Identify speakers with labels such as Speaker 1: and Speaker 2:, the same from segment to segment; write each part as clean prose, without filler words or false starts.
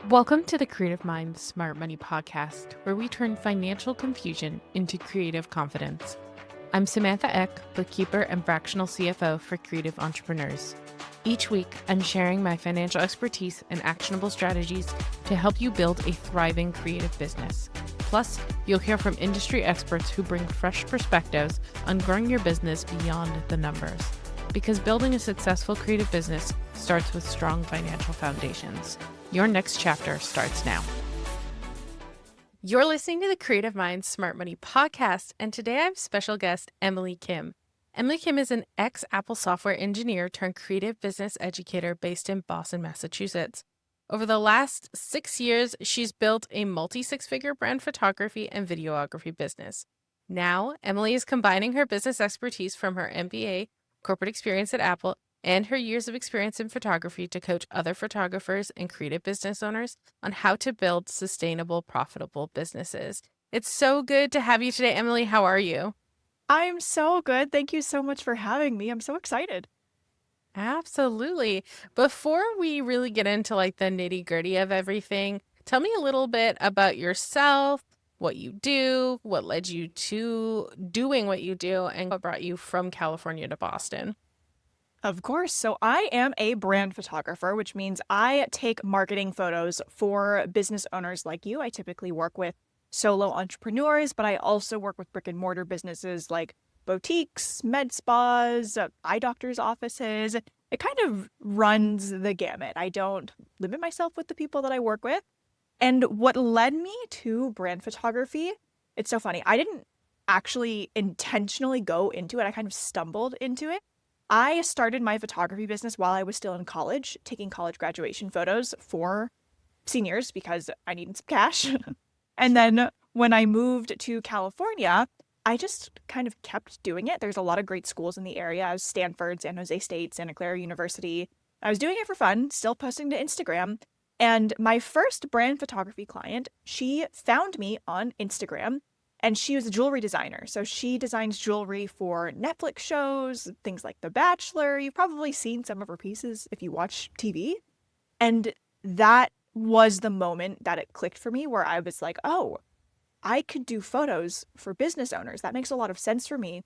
Speaker 1: Welcome to the Creative Mind Smart Money podcast, where we turn financial confusion into creative confidence. I'm Samantha Eck, bookkeeper and fractional CFO for creative entrepreneurs. Each week, I'm sharing my financial expertise and actionable strategies to help you build a thriving creative business. Plus, you'll hear from industry experts who bring fresh perspectives on growing your business beyond the numbers. Because building a successful creative business starts with strong financial foundations. Your next chapter starts now. You're listening to the Creative Mind Smart Money podcast, and today I have special guest Emily Kim. Emily Kim is an ex-Apple software engineer turned creative business educator based in Boston, Massachusetts. Over the last 6 years, she's built a multi-six-figure brand photography and videography business. Now, Emily is combining her business expertise from her MBA, corporate experience at Apple, and her years of experience in photography to coach other photographers and creative business owners on how to build sustainable, profitable businesses. It's so good to have you today, Emily. How are you?
Speaker 2: I'm so good. Thank you so much for having me. I'm so excited.
Speaker 1: Absolutely. Before we really get into the nitty gritty of everything, tell me a little bit about yourself, what you do, what led you to doing what you do, and what brought you from California to Boston.
Speaker 2: Of course. So I am a brand photographer, which means I take marketing photos for business owners like you. I typically work with solo entrepreneurs, but I also work with brick and mortar businesses like boutiques, med spas, eye doctors' offices. It kind of runs the gamut. I don't limit myself with the people that I work with. And what led me to brand photography, it's so funny. I didn't actually intentionally go into it. I kind of stumbled into it. I started my photography business while I was still in college, taking college graduation photos for seniors because I needed some cash. And then when I moved to California, I just kind of kept doing it. There's a lot of great schools in the area. I was Stanford, San Jose State, Santa Clara University. I was doing it for fun, still posting to Instagram. And my first brand photography client, she found me on Instagram and she was a jewelry designer. So she designs jewelry for Netflix shows, things like The Bachelor. You've probably seen some of her pieces if you watch TV. And that was the moment that it clicked for me where I was like, oh, I could do photos for business owners. That makes a lot of sense for me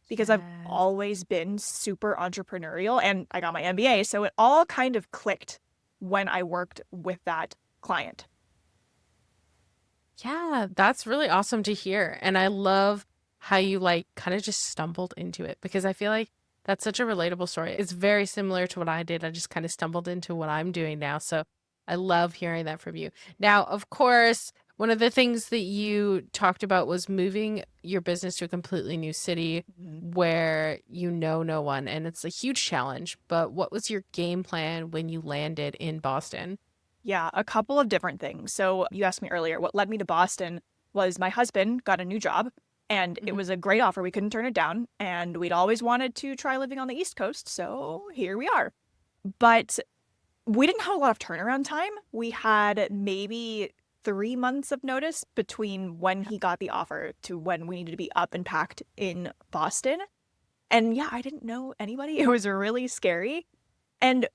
Speaker 2: because I've
Speaker 1: Yes.
Speaker 2: always been super entrepreneurial and I got my MBA. So it all kind of clicked when I worked with that client.
Speaker 1: Yeah, that's really awesome to hear. And I love how you kind of just stumbled into it because I feel like that's such a relatable story. It's very similar to what I did. I just kind of stumbled into what I'm doing now. So I love hearing that from you. Now, of course, one of the things that you talked about was moving your business to a completely new city
Speaker 2: Mhm.
Speaker 1: where you know no one. And it's a huge challenge. But what was your game plan when you landed in Boston?
Speaker 2: Yeah, a couple of different things. So you asked me earlier, what led me to Boston was my husband got a new job and it
Speaker 1: Mhm.
Speaker 2: was a great offer. We couldn't turn it down. And we'd always wanted to try living on the East Coast. So here we are. But we didn't have a lot of turnaround time. We had maybe 3 months of notice between when he got the offer to when we needed to be up and packed in Boston. And yeah, I didn't know anybody. It was really scary. And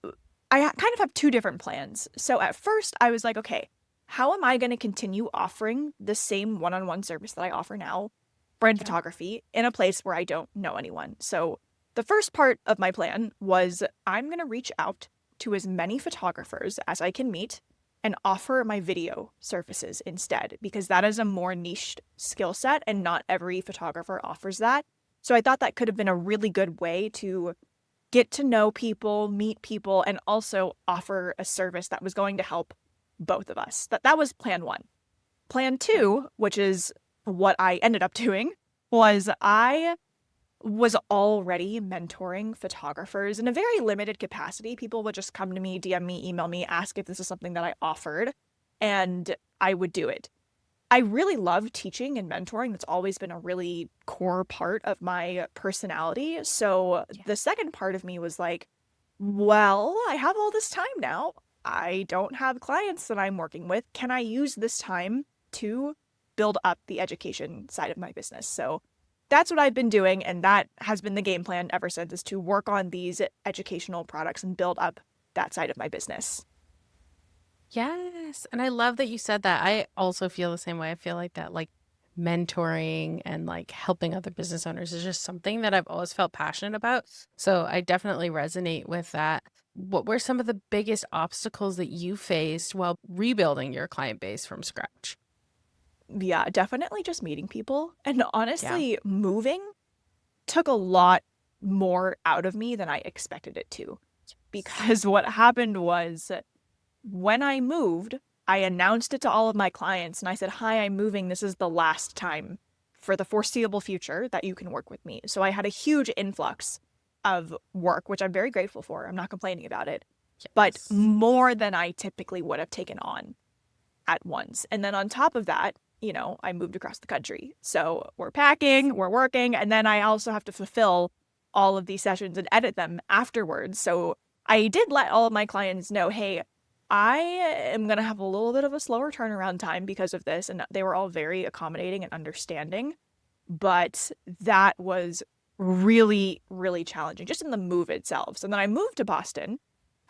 Speaker 2: I kind of have two different plans. So at first, I was like, okay, how am I going to continue offering the same one on one service that I offer now, brand
Speaker 1: Yeah.
Speaker 2: photography, in a place where I don't know anyone? So the first part of my plan was I'm going to reach out to as many photographers as I can meet and offer my video services instead, because that is a more niche skill set and not every photographer offers that. So I thought that could have been a really good way to get to know people, meet people, and also offer a service that was going to help both of us. That was plan one. Plan
Speaker 1: Yeah.
Speaker 2: two, which is what I ended up doing, was I was already mentoring photographers in a very limited capacity. People would just come to me, DM me, email me, ask if this is something that I offered, and I would do it. I really love teaching and mentoring. That's always been a really core part of my personality. So
Speaker 1: Yeah.
Speaker 2: the second part of me was like, well, I have all this time now. I don't have clients that I'm working with. Can I use this time to build up the education side of my business? So that's what I've been doing. And that has been the game plan ever since, is to work on these educational products and build up that side of my business.
Speaker 1: Yes. And I love that you said that. I also feel the same way. I feel like that, like, mentoring and like helping other business owners is just something that I've always felt passionate about. So I definitely resonate with that. What were some of the biggest obstacles that you faced while rebuilding your client base from scratch?
Speaker 2: Yeah, definitely just meeting people. And
Speaker 1: Yeah.
Speaker 2: honestly, moving took a lot more out of me than I expected it to. Because what happened was when I moved, I announced it to all of my clients and I said, "Hi, I'm moving. This is the last time for the foreseeable future that you can work with me." So I had a huge influx of work, which I'm very grateful for. I'm not complaining about it, but
Speaker 1: Yes.
Speaker 2: more than I typically would have taken on at once. And then on top of that, I moved across the country. So we're packing, we're working, and then I also have to fulfill all of these sessions and edit them afterwards. So I did let all of my clients know, hey, I am going to have a little bit of a slower turnaround time because of this. And they were all very accommodating and understanding. But that was really, really challenging just in the move itself. So then I moved to Boston.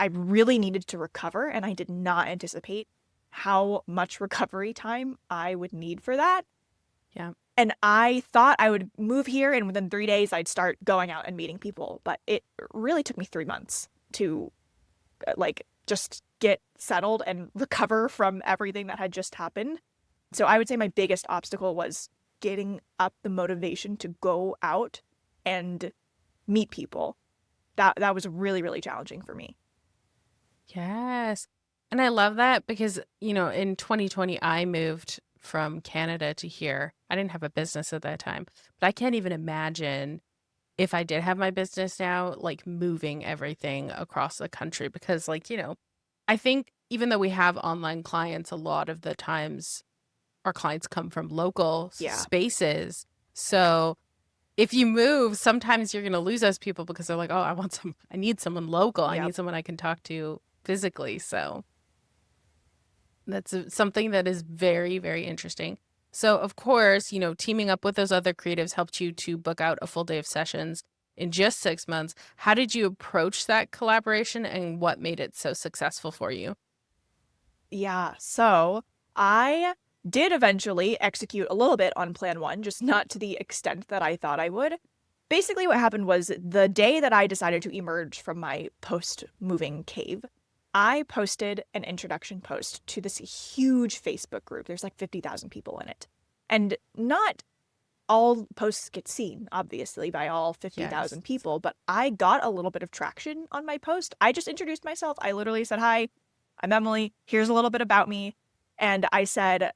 Speaker 2: I really needed to recover, and I did not anticipate how much recovery time I would need for that.
Speaker 1: Yeah.
Speaker 2: And I thought I would move here and within 3 days I'd start going out and meeting people. But it really took me 3 months to like just get settled and recover from everything that had just happened. So I would say my biggest obstacle was getting up the motivation to go out and meet people. That was really, really challenging for me.
Speaker 1: Yes. And I love that because, in 2020, I moved from Canada to here. I didn't have a business at that time, but I can't even imagine if I did have my business now, like moving everything across the country because, like, I think even though we have online clients, a lot of the times our clients come from local
Speaker 2: Yeah.
Speaker 1: spaces. So if you move, sometimes you're going to lose those people because they're like, oh, I need someone local. I
Speaker 2: Yep.
Speaker 1: need someone I can talk to physically. So that's something that is very, very interesting. So, of course, teaming up with those other creatives helped you to book out a full day of sessions in just 6 months. How did you approach that collaboration and what made it so successful for you?
Speaker 2: Yeah. So I did eventually execute a little bit on plan one, just not to the extent that I thought I would. Basically, what happened was the day that I decided to emerge from my post moving cave, I posted an introduction post to this huge Facebook group. There's like 50,000 people in it. And not all posts get seen, obviously, by all
Speaker 1: Yes.
Speaker 2: 50,000 people, but I got a little bit of traction on my post. I just introduced myself. I literally said, "Hi, I'm Emily. Here's a little bit about me." And I said,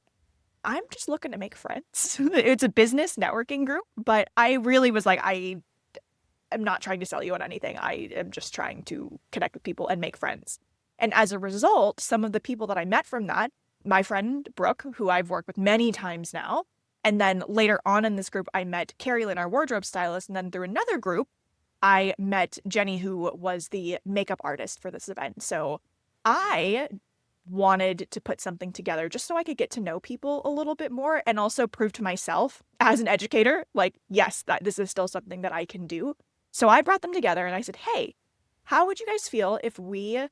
Speaker 2: "I'm just looking to make friends." It's a business networking group, but I really was like, I am not trying to sell you on anything. I am just trying to connect with people and make friends. And as a result, some of the people that I met from that, my friend Brooke, who I've worked with many times now, and then later on in this group, I met Carrie Lynn, our wardrobe stylist. And then through another group, I met Jenny, who was the makeup artist for this event. So I wanted to put something together just so I could get to know people a little bit more and also prove to myself as an educator, like, yes, that this is still something that I can do. So I brought them together and I said, "Hey, how would you guys feel if we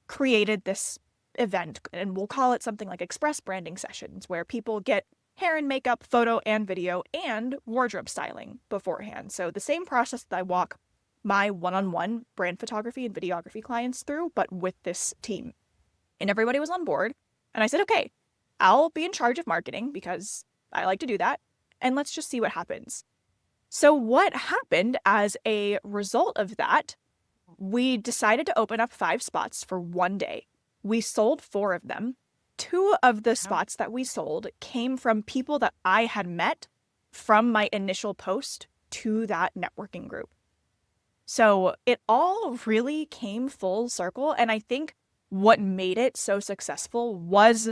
Speaker 2: created this event and we'll call it something like express branding sessions where people get hair and makeup, photo and video, and wardrobe styling beforehand." So the same process that I walk my one-on-one brand photography and videography clients through, but with this team. And everybody was on board. And I said, "Okay, I'll be in charge of marketing because I like to do that. And let's just see what happens." So, what happened as a result of that, we decided to open up 5 spots for one day. We sold 4 of them. 2 of the
Speaker 1: Wow.
Speaker 2: spots that we sold came from people that I had met from my initial post to that networking group. So it all really came full circle. And I think what made it so successful was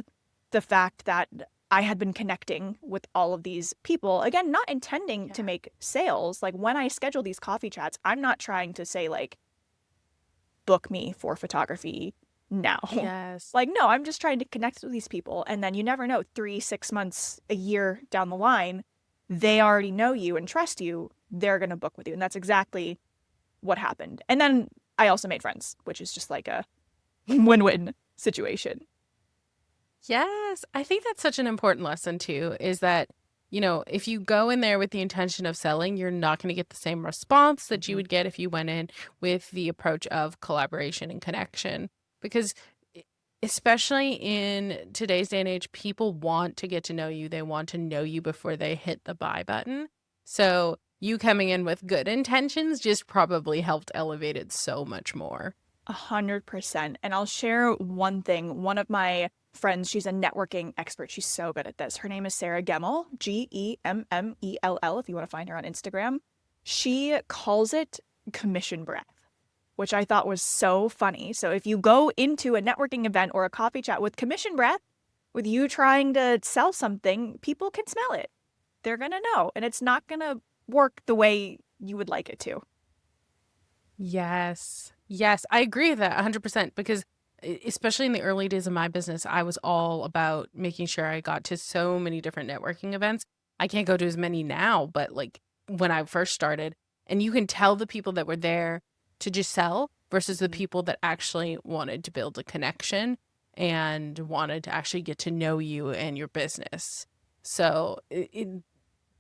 Speaker 2: the fact that I had been connecting with all of these people. Again, not intending to
Speaker 1: Yeah.
Speaker 2: make sales. Like when I schedule these coffee chats, I'm not trying to say, like, book me for photography now.
Speaker 1: Yes.
Speaker 2: Like, no, I'm just trying to connect with these people. And then you never know, 3, 6 months, a year down the line, they already know you and trust you. They're going to book with you. And that's exactly what happened. And then I also made friends, which is just like a win-win situation.
Speaker 1: Yes, I think that's such an important lesson too, is that, if you go in there with the intention of selling, you're not going to get the same response that you would get if you went in with the approach of collaboration and connection. Because e- especially in today's day and age, people want to get to know you. They want to know you before they hit the buy button. So you coming in with good intentions just probably helped elevate it so much more.
Speaker 2: 100%. And I'll share one thing. One of my friends, she's a networking expert. She's so good at this. Her name is Sarah Gemmell, Gemmell, if you want to find her on Instagram. She calls it commission breath, which I thought was so funny. So if you go into a networking event or a coffee chat with commission breath, with you trying to sell something, people can smell it. They're going to know, and it's not going to work the way you would like it to.
Speaker 1: Yes. Yes, I agree with that 100% because especially in the early days of my business, I was all about making sure I got to so many different networking events. I can't go to as many now, but like when I first started, and you can tell the people that were there to just sell versus the people that actually wanted to build a connection and wanted to actually get to know you and your business. So it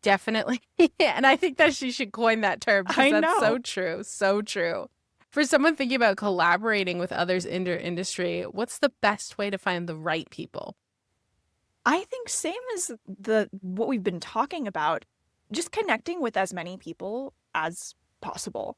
Speaker 1: definitely. And I think that she should coin that term because
Speaker 2: I
Speaker 1: that's so
Speaker 2: know.
Speaker 1: true. So true. For someone thinking about collaborating with others in their industry, what's the best way to find the right people?
Speaker 2: I think same as the what we've been talking about, just connecting with as many people as possible.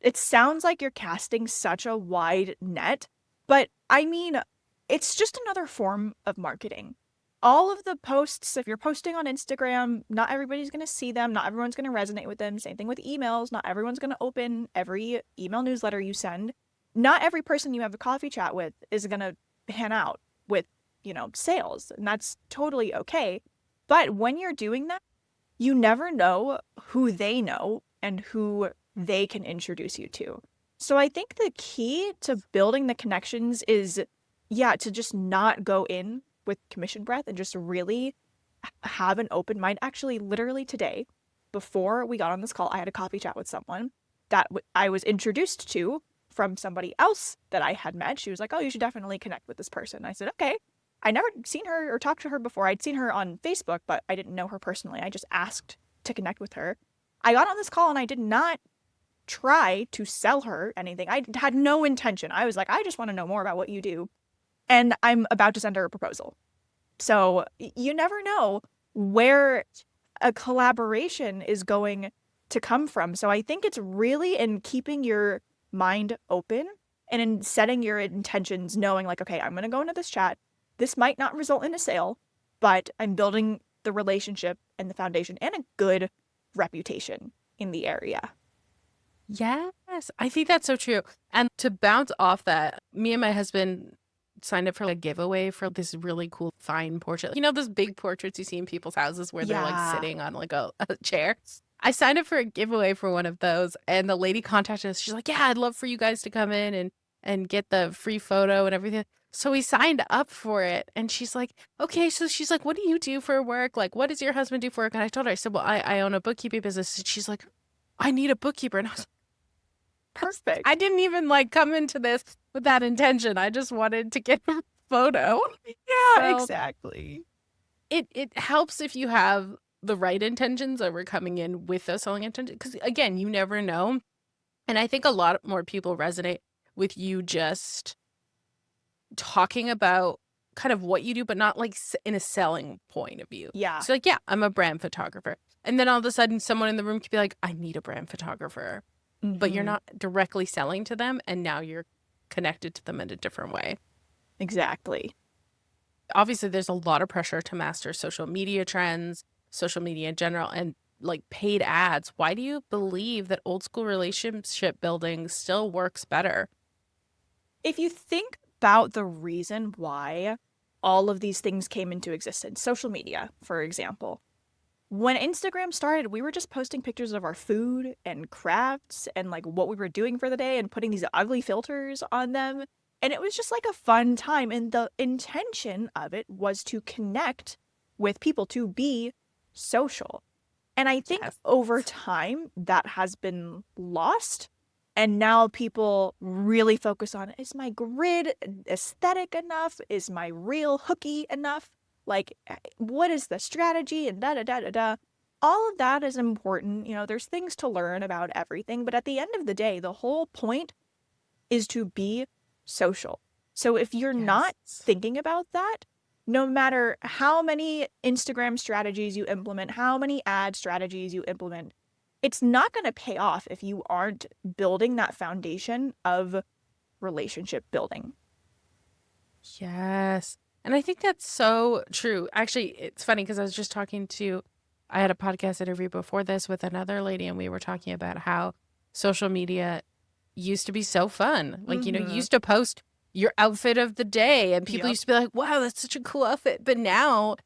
Speaker 2: It sounds like you're casting such a wide net, but I mean, it's just another form of marketing. All of the posts, if you're posting on Instagram, not everybody's going to see them, not everyone's going to resonate with them. Same thing with emails, not everyone's going to open every email newsletter you send. Not every person you have a coffee chat with is going to pan out with, sales, and that's totally okay. But when you're doing that, you never know who they know and who they can introduce you to. So I think the key to building the connections is, yeah, to just not go in with commission breath and just really have an open mind. Actually, literally today, before we got on this call, I had a coffee chat with someone that I was introduced to from somebody else that I had met. She was like, "Oh, you should definitely connect with this person." I said, "Okay." I never seen her or talked to her before. I'd seen her on Facebook, but I didn't know her personally. I just asked to connect with her. I got on this call and I did not try to sell her anything. I had no intention. I was like, I just want to know more about what you do. And I'm about to send her a proposal. So you never know where a collaboration is going to come from. So I think it's really in keeping your mind open and in setting your intentions, knowing like, okay, I'm going to go into this chat. This might not result in a sale, but I'm building the relationship and the foundation and a good reputation in the area.
Speaker 1: Yes, I think that's so true. And to bounce off that, me and my husband signed up for a giveaway for this really cool fine portrait. You know, those big portraits you see in people's houses where they're like
Speaker 2: Yeah.
Speaker 1: sitting on like a chair. I signed up for a giveaway for one of those, and the lady contacted us. She's like, "Yeah, I'd love for you guys to come in and get the free photo and everything." So we signed up for it, and she's like, "Okay." So she's like, "What do you do for work? Like, what does your husband do for work?" And I told her, I said, "Well, I own a bookkeeping business." And she's like, "I need a bookkeeper," and I was I
Speaker 2: Perfect.
Speaker 1: didn't even like come into this with that intention. I just wanted to get a photo.
Speaker 2: Yeah,
Speaker 1: So
Speaker 2: exactly.
Speaker 1: it helps if you have the right intentions over coming in with those selling intentions. Because again, you never know. And I think a lot more people resonate with you just talking about kind of what you do, but not like in a selling point of view.
Speaker 2: Yeah.
Speaker 1: So like, yeah, I'm a brand photographer. And then all of a sudden someone in the room could be like, I need a brand photographer. But you're
Speaker 2: Hmm.
Speaker 1: not directly selling to them, and now you're connected to them in a different way.
Speaker 2: Exactly.
Speaker 1: Obviously, there's a lot of pressure to master social media trends, social media in general, and like paid ads. Why do you believe that old school relationship building still works better?
Speaker 2: If you think about the reason why all of these things came into existence, social media, for example, when Instagram started, we were just posting pictures of our food and crafts and like what we were doing for the day and putting these ugly filters on them. And it was just like a fun time. And the intention of it was to connect with people, to be social. And I think
Speaker 1: Yes.
Speaker 2: over time that has been lost. And now people really focus on, is my grid aesthetic enough? Is my reel hooky enough? Like, what is the strategy? And da da da da da. All of that is important. You know, there's things to learn about everything. But at the end of the day, the whole point is to be social. So if you're not thinking about that, no matter how many Instagram strategies you implement, how many ad strategies you implement, it's not going to pay off if you aren't building that foundation of relationship building.
Speaker 1: Yes. And I think that's so true. Actually, it's funny because I had a podcast interview before this with another lady, and we were talking about how social media used to be so fun. Like, you used to post your outfit of the day, and people used to be like, wow, that's such a cool outfit. But now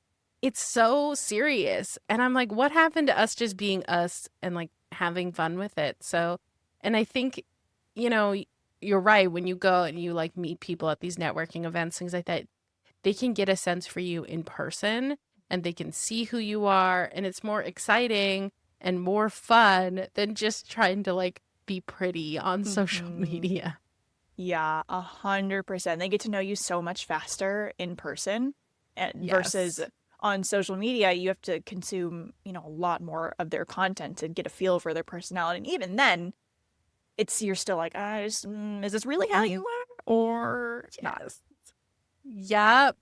Speaker 1: it's so serious. And I'm like, what happened to us just being us and like having fun with it? So, and I think, you're right. When you go and you like meet people at these networking events, things like that, they can get a sense for you in person and they can see who you are. And it's more exciting and more fun than just trying to like be pretty on social media.
Speaker 2: Yeah, 100%. They get to know you so much faster in person versus on social media. You have to consume, a lot more of their content to get a feel for their personality. And even then, you're still like, is this really how you are or not?
Speaker 1: Yep.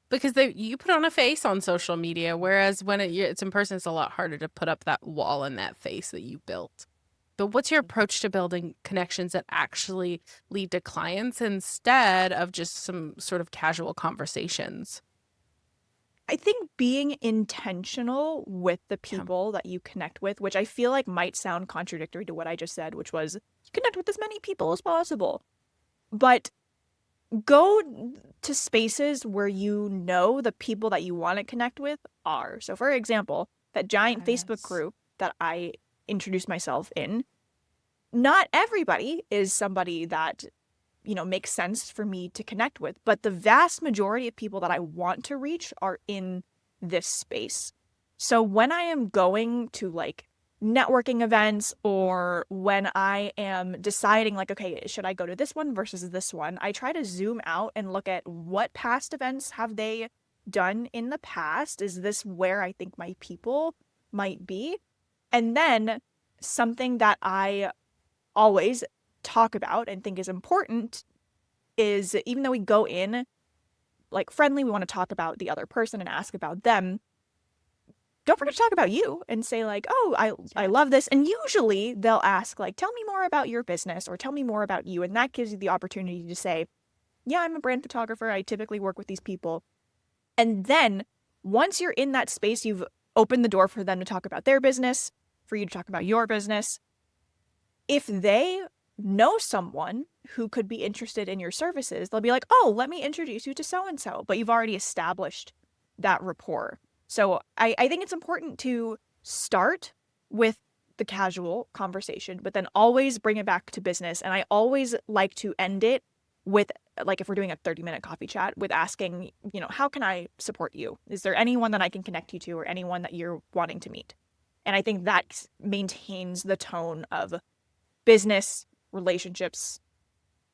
Speaker 1: Because you put on a face on social media, whereas when it's in person, it's a lot harder to put up that wall and that face that you built. But what's your approach to building connections that actually lead to clients instead of just some sort of casual conversations?
Speaker 2: I think being intentional with the people that you connect with, which I feel like might sound contradictory to what I just said, which was connect with as many people as possible. But go to spaces where you know the people that you want to connect with are. So, for example, that giant Facebook group that I introduced myself in, not everybody is somebody that, makes sense for me to connect with, but the vast majority of people that I want to reach are in this space. So when I am going to like networking events or when I am deciding like, okay, should I go to this one versus this one, I try to zoom out and look at what past events have they done in the past. Is this where I think my people might be? And then something that I always talk about and think is important is, even though we go in like friendly, we want to talk about the other person and ask about them, don't forget to talk about you and say like, oh, I love this. And usually they'll ask like, tell me more about your business or tell me more about you. And that gives you the opportunity to say, yeah, I'm a brand photographer. I typically work with these people. And then once you're in that space, you've opened the door for them to talk about their business, for you to talk about your business. If they know someone who could be interested in your services, they'll be like, oh, let me introduce you to so-and-so. But you've already established that rapport. So I think it's important to start with the casual conversation, but then always bring it back to business. And I always like to end it with, like, if we're doing a 30-minute coffee chat, with asking, how can I support you? Is there anyone that I can connect you to or anyone that you're wanting to meet? And I think that maintains the tone of business, relationships,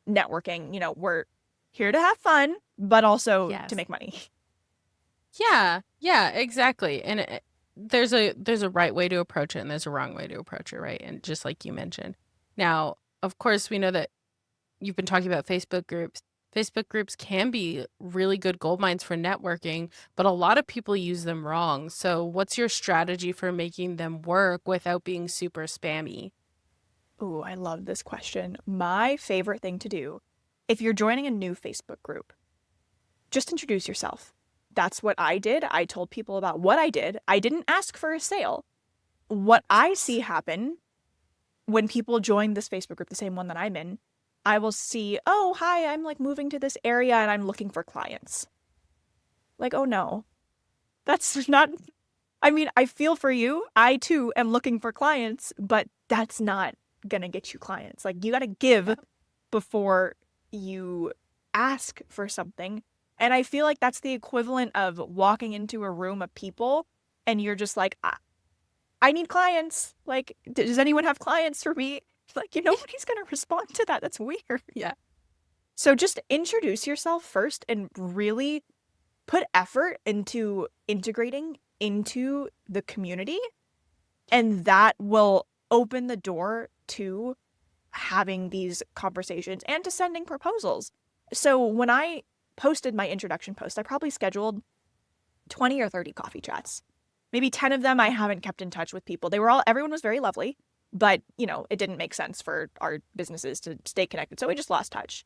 Speaker 2: networking. We're here to have fun, but also to make money.
Speaker 1: Yeah, exactly. And there's a right way to approach it and there's a wrong way to approach it, right? And just like you mentioned. Now, of course, we know that you've been talking about Facebook groups. Facebook groups can be really good gold mines for networking, but a lot of people use them wrong. So what's your strategy for making them work without being super spammy?
Speaker 2: Ooh, I love this question. My favorite thing to do, if you're joining a new Facebook group, just introduce yourself. That's what I did. I told people about what I did. I didn't ask for a sale. What I see happen when people join this Facebook group, the same one that I'm in, I will see, oh, hi, I'm like moving to this area and I'm looking for clients. Like, oh no, that's not, I mean, I feel for you. I too am looking for clients, but that's not gonna get you clients. Like, you gotta give before you ask for something. And I feel like that's the equivalent of walking into a room of people and you're just like, I need clients. Like, does anyone have clients for me? Like, nobody's going to respond to that. That's weird.
Speaker 1: Yeah.
Speaker 2: So just introduce yourself first and really put effort into integrating into the community. And that will open the door to having these conversations and to sending proposals. So when I posted my introduction post, I probably scheduled 20 or 30 coffee chats. Maybe 10 of them I haven't kept in touch with people. Everyone was very lovely, but it didn't make sense for our businesses to stay connected. So we just lost touch.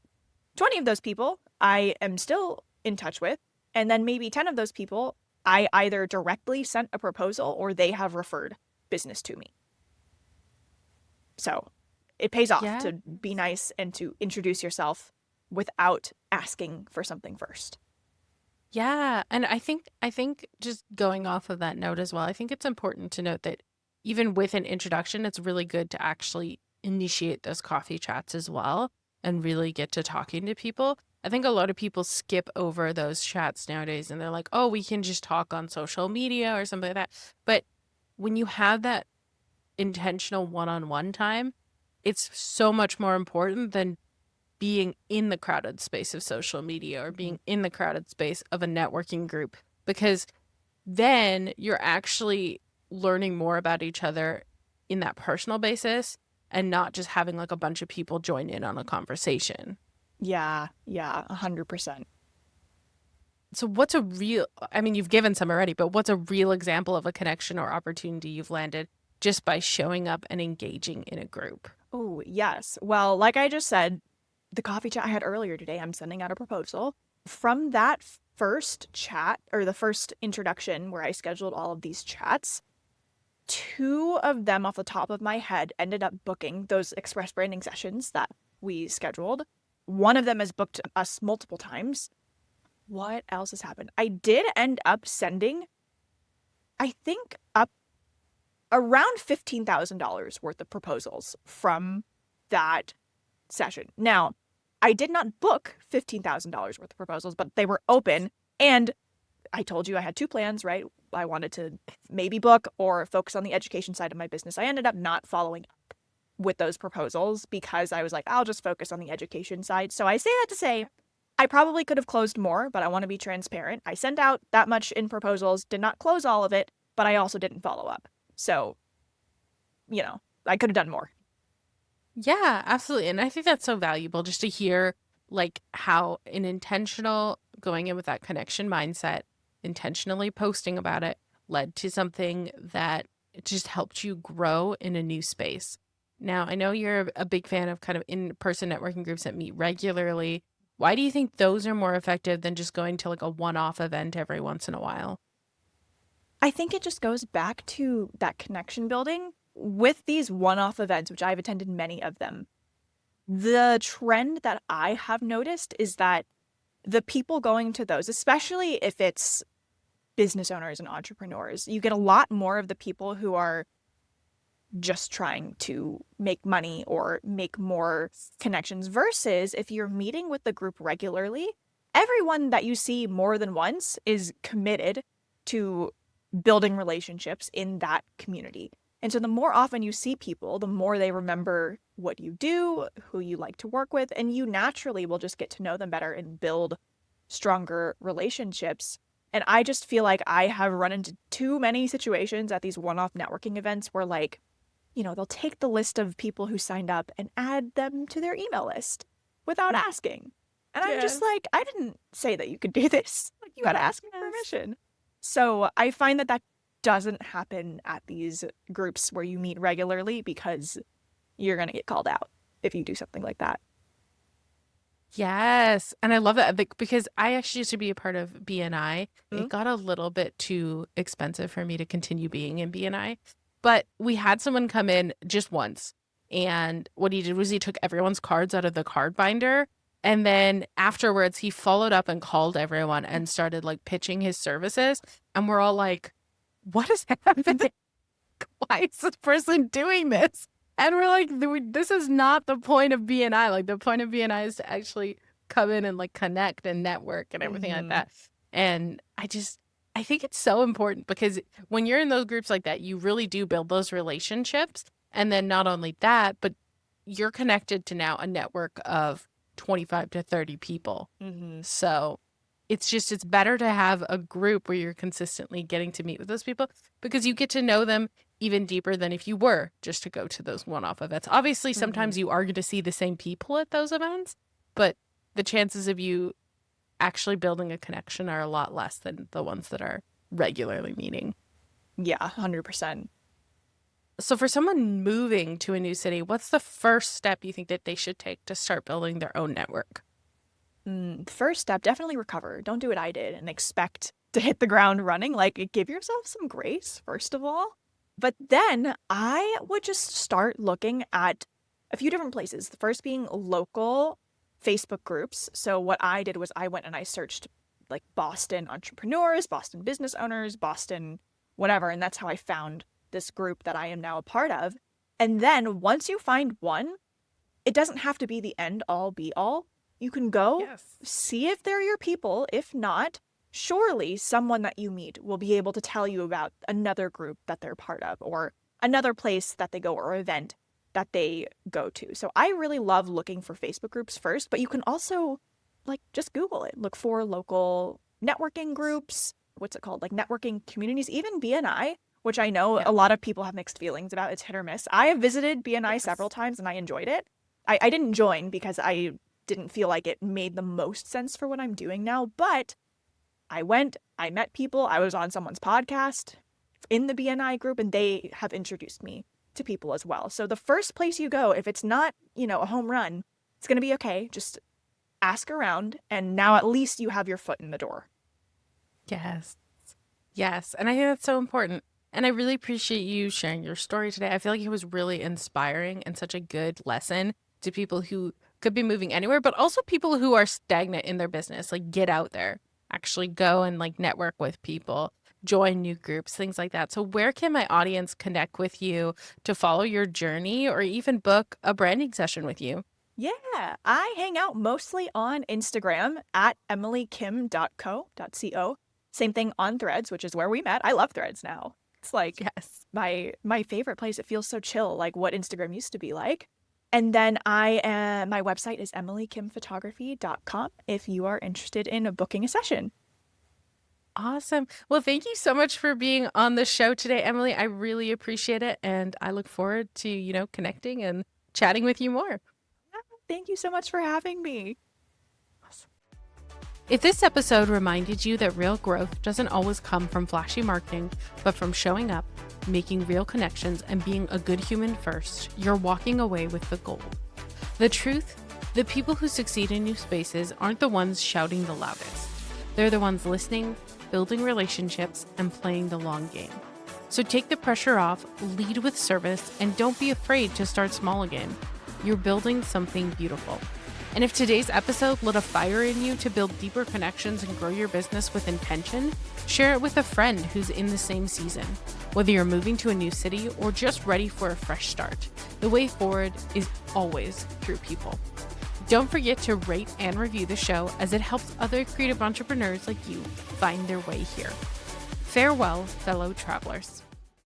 Speaker 2: 20 of those people I am still in touch with. And then maybe 10 of those people I either directly sent a proposal or they have referred business to me. So it pays off to be nice and to introduce yourself without asking for something first.
Speaker 1: Yeah. And I think just going off of that note as well, I think it's important to note that even with an introduction, it's really good to actually initiate those coffee chats as well and really get to talking to people. I think a lot of people skip over those chats nowadays and they're like, oh, we can just talk on social media or something like that. But when you have that intentional one-on-one time, it's so much more important than being in the crowded space of social media or being in the crowded space of a networking group, because then you're actually learning more about each other in that personal basis and not just having like a bunch of people join in on a conversation.
Speaker 2: Yeah, 100%.
Speaker 1: So what's a real, I mean, you've given some already, but what's a real example of a connection or opportunity you've landed just by showing up and engaging in a group?
Speaker 2: Oh, yes. Well, like I just said, the coffee chat I had earlier today, I'm sending out a proposal. From that first chat or the first introduction where I scheduled all of these chats, 2 of them off the top of my head ended up booking those express branding sessions that we scheduled. One of them has booked us multiple times. What else has happened? I did end up sending, I think, up around $15,000 worth of proposals from that session. Now, I did not book $15,000 worth of proposals, but they were open. And I told you I had 2 plans, right? I wanted to maybe book or focus on the education side of my business. I ended up not following up with those proposals because I was like, I'll just focus on the education side. So I say that to say I probably could have closed more, but I want to be transparent. I sent out that much in proposals, did not close all of it, but I also didn't follow up. So, I could have done more.
Speaker 1: Yeah, absolutely. And I think that's so valuable just to hear like how an intentional going in with that connection mindset, intentionally posting about it led to something that just helped you grow in a new space. Now, I know you're a big fan of kind of in-person networking groups that meet regularly. Why do you think those are more effective than just going to like a one-off event every once in a while?
Speaker 2: I think it just goes back to that connection building with these one-off events, which I've attended many of them. The trend that I have noticed is that the people going to those, especially if it's business owners and entrepreneurs, you get a lot more of the people who are just trying to make money or make more connections versus if you're meeting with the group regularly, everyone that you see more than once is committed to building relationships in that community. And so the more often you see people, the more they remember what you do, who you like to work with, and you naturally will just get to know them better and build stronger relationships. And I just feel like I have run into too many situations at these one-off networking events where they'll take the list of people who signed up and add them to their email list without asking. And I'm just like, I didn't say that you could do this. Like, you got to ask me permission. So I find that doesn't happen at these groups where you meet regularly because you're going to get called out if you do something like that.
Speaker 1: Yes. And I love that because I actually used to be a part of BNI. It got a little bit too expensive for me to continue being in BNI. But we had someone come in just once. And what he did was he took everyone's cards out of the card binder. And then afterwards, he followed up and called everyone and started like pitching his services. And we're all like, what is happening? Why is this person doing this? And we're like, this is not the point of BNI. Like, the point of BNI is to actually come in and like connect and network and everything like that. And I think it's so important because when you're in those groups like that, you really do build those relationships. And then not only that, but you're connected to now a network of 25 to 30 people. So it's better to have a group where you're consistently getting to meet with those people, because you get to know them even deeper than if you were just to go to those one-off events. Obviously, sometimes you are going to see the same people at those events, but the chances of you actually building a connection are a lot less than the ones that are regularly meeting.
Speaker 2: Yeah, 100%.
Speaker 1: So for someone moving to a new city, what's the first step you think that they should take to start building their own network?
Speaker 2: First step, definitely recover. Don't do what I did and expect to hit the ground running. Like, give yourself some grace, first of all. But then I would just start looking at a few different places. The first being local Facebook groups. So what I did was I went and I searched like Boston entrepreneurs, Boston business owners, Boston whatever. And that's how I found this group that I am now a part of. And then once you find one, it doesn't have to be the end all be all. You can go see if they're your people. If not, surely someone that you meet will be able to tell you about another group that they're part of, or another place that they go, or event that they go to. So I really love looking for Facebook groups first, but you can also like just Google it. Look for local networking groups. What's it called? Like networking communities, even BNI, which I know a lot of people have mixed feelings about. It's hit or miss. I have visited BNI several times and I enjoyed it. I didn't join because I didn't feel like it made the most sense for what I'm doing now, but I went, I met people, I was on someone's podcast in the BNI group, and they have introduced me to people as well. So the first place you go, if it's not, a home run, it's going to be okay. Just ask around, and now at least you have your foot in the door.
Speaker 1: Yes. Yes. And I think that's so important. And I really appreciate you sharing your story today. I feel like it was really inspiring and such a good lesson to people who could be moving anywhere, but also people who are stagnant in their business. Like, get out there, actually go and like network with people, join new groups, things like that. So where can my audience connect with you to follow your journey or even book a branding session with you?
Speaker 2: Yeah, I hang out mostly on Instagram at emilykim.co. Same thing on Threads, which is where we met. I love Threads now. It's like my favorite place. It feels so chill, like what Instagram used to be like. And then my website is emilykimphotography.com if you are interested in booking a session.
Speaker 1: Awesome. Well, thank you so much for being on the show today, Emily. I really appreciate it. And I look forward to, connecting and chatting with you more.
Speaker 2: Thank you so much for having me.
Speaker 1: Awesome. If this episode reminded you that real growth doesn't always come from flashy marketing, but from showing up, making real connections, and being a good human first, you're walking away with the gold. The truth, the people who succeed in new spaces aren't the ones shouting the loudest. They're the ones listening, building relationships, and playing the long game. So take the pressure off, lead with service, and don't be afraid to start small again. You're building something beautiful. And if today's episode lit a fire in you to build deeper connections and grow your business with intention, share it with a friend who's in the same season. Whether you're moving to a new city or just ready for a fresh start, the way forward is always through people. Don't forget to rate and review the show, as it helps other creative entrepreneurs like you find their way here. Farewell, fellow travelers.